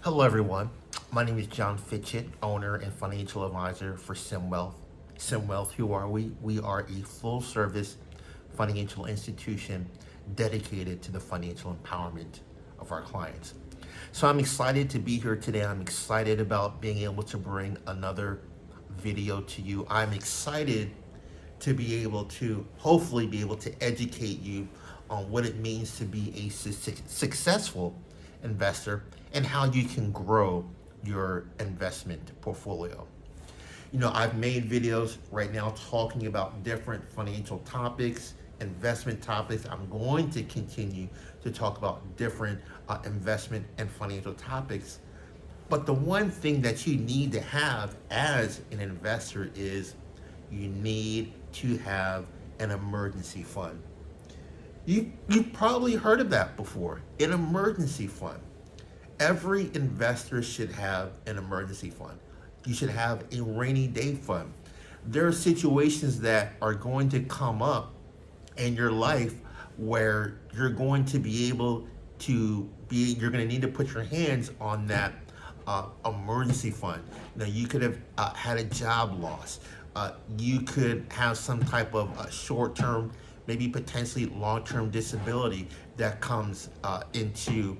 Hello, everyone. My name is John Fitchett, owner and financial advisor for SimWealth. SimWealth, who are we? We are a full service financial institution dedicated to the financial empowerment of our clients. So I'm excited to be here today. I'm excited about being able to bring another video to you. I'm excited to be able to hopefully be able to educate you on what it means to be a successful investor and how you can grow your investment portfolio. I've made videos right now talking about different financial topics, investment topics. I'm going to continue to talk about different investment and financial topics. But the one thing that you need to have as an investor is you need to have an emergency fund. You've probably heard of that before, an emergency fund. Every investor should have an emergency fund. You should have a rainy day fund. There are situations that are going to come up in your life where you're going to be able you're going to need to put your hands on that emergency fund. Now, you could have had a job loss. You could have some type of short-term, maybe potentially long-term disability that comes into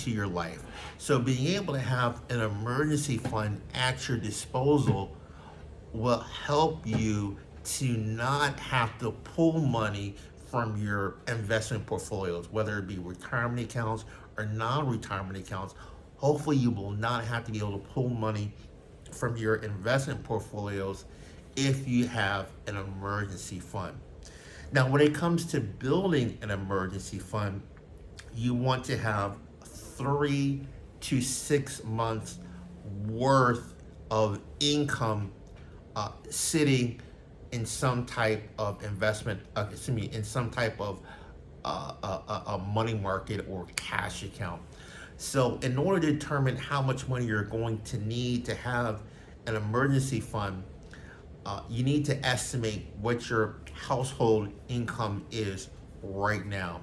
your life. So being able to have an emergency fund at your disposal will help you to not have to pull money from your investment portfolios, whether it be retirement accounts or non-retirement accounts. Hopefully you will not have to be able to pull money from your investment portfolios if you have an emergency fund. Now, when it comes to building an emergency fund, you want to have 3 to 6 months worth of income sitting in some type of investment, in some type of a money market or cash account. So in order to determine how much money you're going to need to have an emergency fund, you need to estimate what your household income is right now.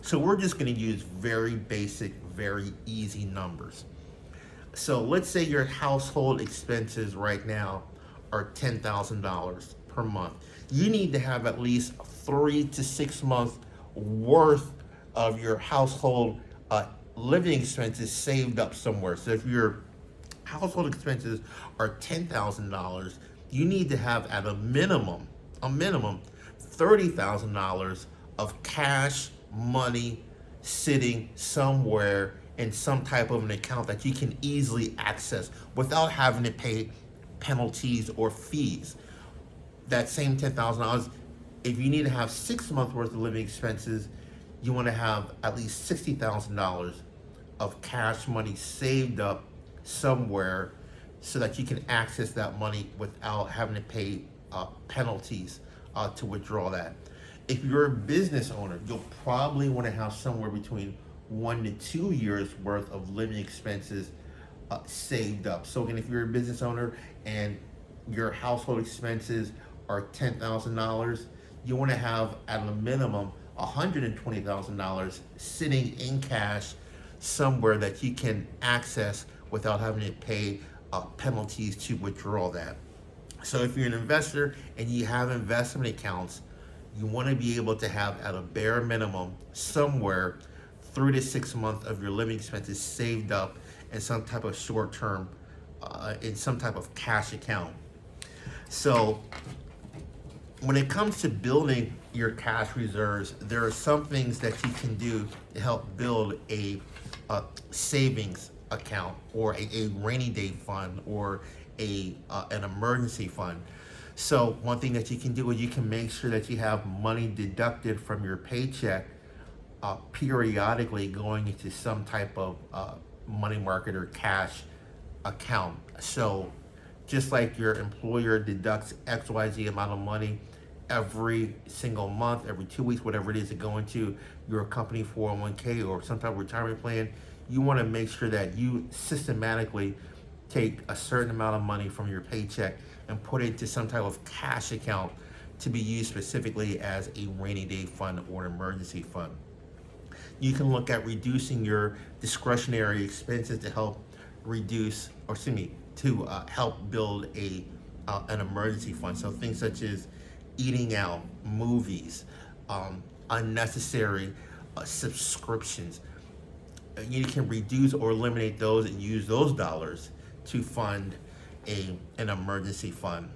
So we're just going to use very basic, very easy numbers. So let's say your household expenses right now are $10,000 per month. You need to have at least 3 to 6 months worth of your household living expenses saved up somewhere. So if your household expenses are $10,000, you need to have at a minimum $30,000 of cash money sitting somewhere in some type of an account that you can easily access without having to pay penalties or fees. That same $10,000, if you need to have 6 months worth of living expenses, you want to have at least $60,000 of cash money saved up somewhere so that you can access that money without having to pay penalties to withdraw that. If you're a business owner, you'll probably want to have somewhere between 1 to 2 years worth of living expenses saved up. So again, if you're a business owner and your household expenses are $10,000, you want to have at a minimum $120,000 sitting in cash somewhere that you can access without having to pay penalties to withdraw that. So if you're an investor and you have investment accounts, you want to be able to have at a bare minimum somewhere 3 to 6 months of your living expenses saved up in some type of short-term, in some type of cash account. So when it comes to building your cash reserves, there are some things that you can do to help build a savings account or a rainy day fund or an emergency fund. So one thing that you can do is you can make sure that you have money deducted from your paycheck periodically going into some type of money market or cash account. So just like your employer deducts XYZ amount of money every single month, every 2 weeks, whatever it is, to go into your company 401k or some type of retirement plan, you want to make sure that you systematically take a certain amount of money from your paycheck and put it into some type of cash account to be used specifically as a rainy day fund or an emergency fund. You can look at reducing your discretionary expenses to help help build an emergency fund. So things such as eating out, movies, unnecessary subscriptions. You can reduce or eliminate those and use those dollars to fund an emergency fund.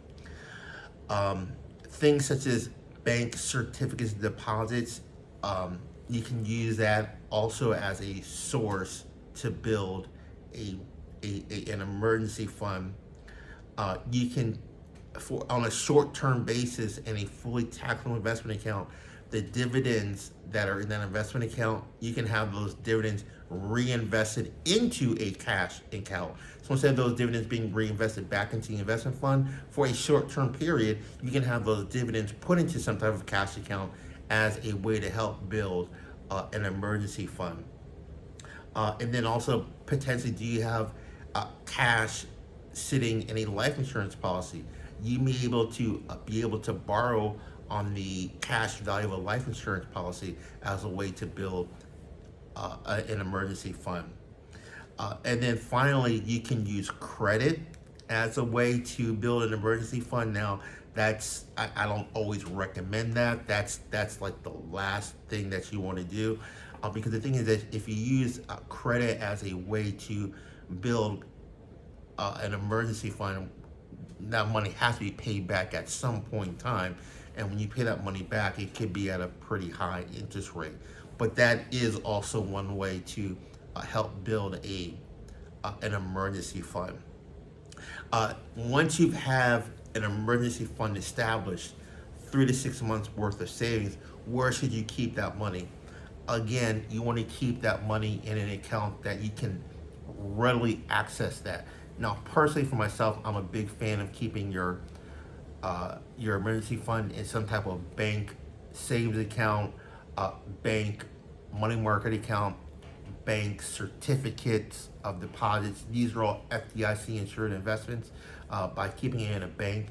Things such as bank certificates of deposits, you can use that also as a source to build an emergency fund. You can, on a short-term basis in a fully taxable investment account, the dividends that are in that investment account, you can have those dividends reinvested into a cash account. So instead of those dividends being reinvested back into the investment fund for a short-term period, you can have those dividends put into some type of cash account as a way to help build an emergency fund. And then also potentially, do you have cash sitting in a life insurance policy? You may be able to borrow on the cash value of a life insurance policy as a way to build an emergency fund. And then finally, you can use credit as a way to build an emergency fund. Now, I don't always recommend that. That's like the last thing that you want to do, because the thing is that if you use credit as a way to build an emergency fund, that money has to be paid back at some point in time. And when you pay that money back, it could be at a pretty high interest rate. But that is also one way to help build an emergency fund. Once you have an emergency fund established, 3 to 6 months worth of savings, where should you keep that money? Again, you want to keep that money in an account that you can readily access that. Now, personally for myself, I'm a big fan of keeping your emergency fund in some type of bank savings account, bank money market account, bank certificates of deposits. These are all FDIC insured investments. By keeping it in a bank,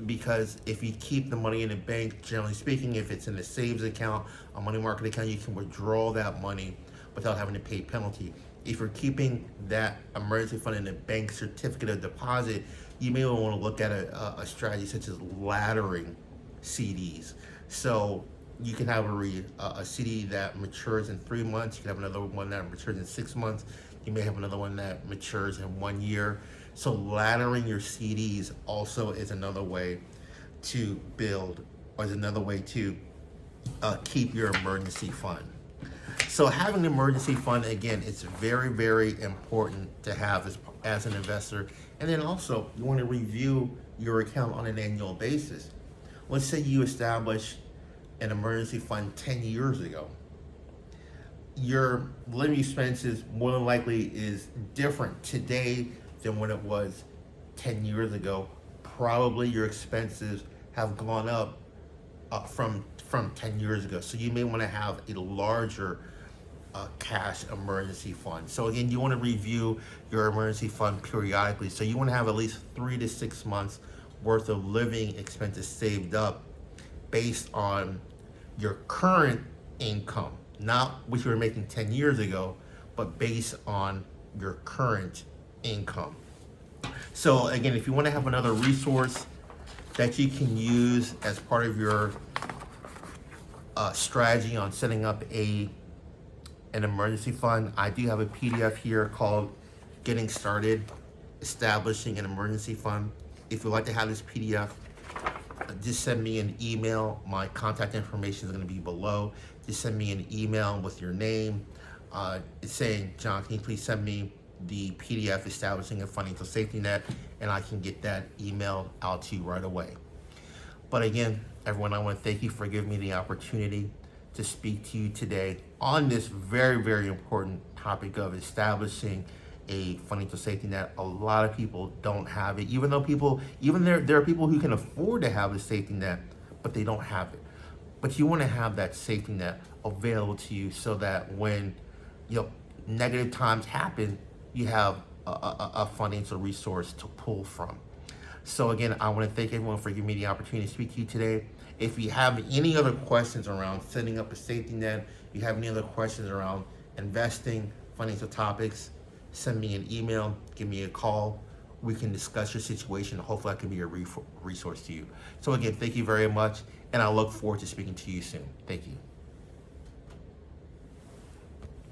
because if you keep the money in a bank, generally speaking, if it's in a savings account, a money market account, you can withdraw that money without having to pay penalty. If you're keeping that emergency fund in a bank certificate of deposit, you may want to look at a strategy such as laddering CDs. So you can have a CD that matures in 3 months. You can have another one that matures in 6 months. You may have another one that matures in 1 year. So laddering your CDs also is another way to build, or is another way to keep your emergency fund. So having an emergency fund, again, it's very, very important to have as an investor. And then also, you want to review your account on an annual basis. Let's say you establish an emergency fund 10 years ago. Your living expenses more than likely is different today than when it was 10 years ago. Probably your expenses have gone up from 10 years ago. So you may want to have a larger cash emergency fund. So again, you want to review your emergency fund periodically. So you want to have at least 3 to 6 months worth of living expenses saved up based on your current income, not what you were making 10 years ago, but based on your current income. So again, if you want to have another resource that you can use as part of your strategy on setting up an emergency fund, I do have a PDF here called Getting Started Establishing an Emergency Fund. If you'd like to have this PDF, just send me an email. My contact information is going to be below. Just send me an email with your name. It's saying, John, can you please send me the PDF Establishing a Financial Safety Net, and I can get that email out to you right away. But again, everyone, I want to thank you for giving me the opportunity to speak to you today on this very, very important topic of establishing a financial safety net. A lot of people don't have it, even there are people who can afford to have a safety net, but they don't have it. But you want to have that safety net available to you so that when negative times happen, you have a financial resource to pull from. So again, I want to thank everyone for giving me the opportunity to speak to you today. If you have any other questions around setting up a safety net, If you have any other questions around investing, financial topics, send me an email, give me a call. We can discuss your situation. Hopefully I can be a resource to you. So again, thank you very much, and I look forward to speaking to you soon. Thank you.